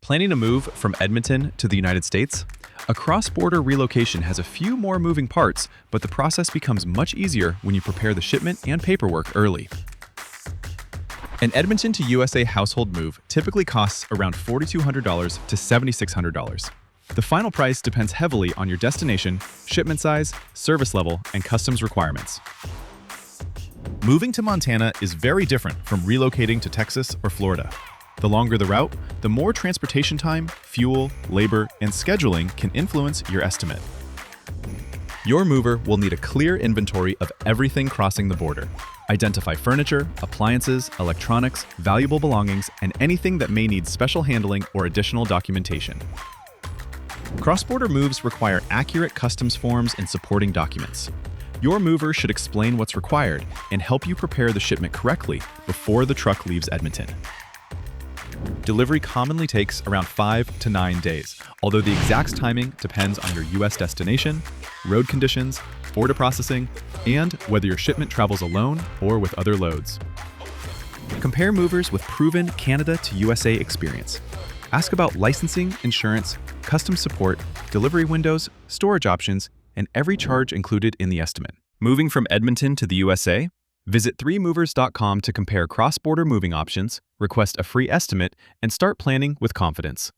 Planning a move from Edmonton to the United States? A cross-border relocation has a few more moving parts, but the process becomes much easier when you prepare the shipment and paperwork early. An Edmonton to USA household move typically costs around $4,200 to $7,600. The final price depends heavily on your destination, shipment size, service level, and customs requirements. Moving to Montana is very different from relocating to Texas or Florida. The longer the route, the more transportation time, fuel, labor, and scheduling can influence your estimate. Your mover will need a clear inventory of everything crossing the border. Identify furniture, appliances, electronics, valuable belongings, and anything that may need special handling or additional documentation. Cross-border moves require accurate customs forms and supporting documents. Your mover should explain what's required and help you prepare the shipment correctly before the truck leaves Edmonton. Delivery commonly takes around 5 to 9 days, although the exact timing depends on your U.S. destination, road conditions, border processing, and whether your shipment travels alone or with other loads. Compare movers with proven Canada to USA experience. Ask about licensing, insurance, customs support, delivery windows, storage options, and every charge included in the estimate. Moving from Edmonton to the USA? Visit 3movers.com to compare cross-border moving options, request a free estimate, and start planning with confidence.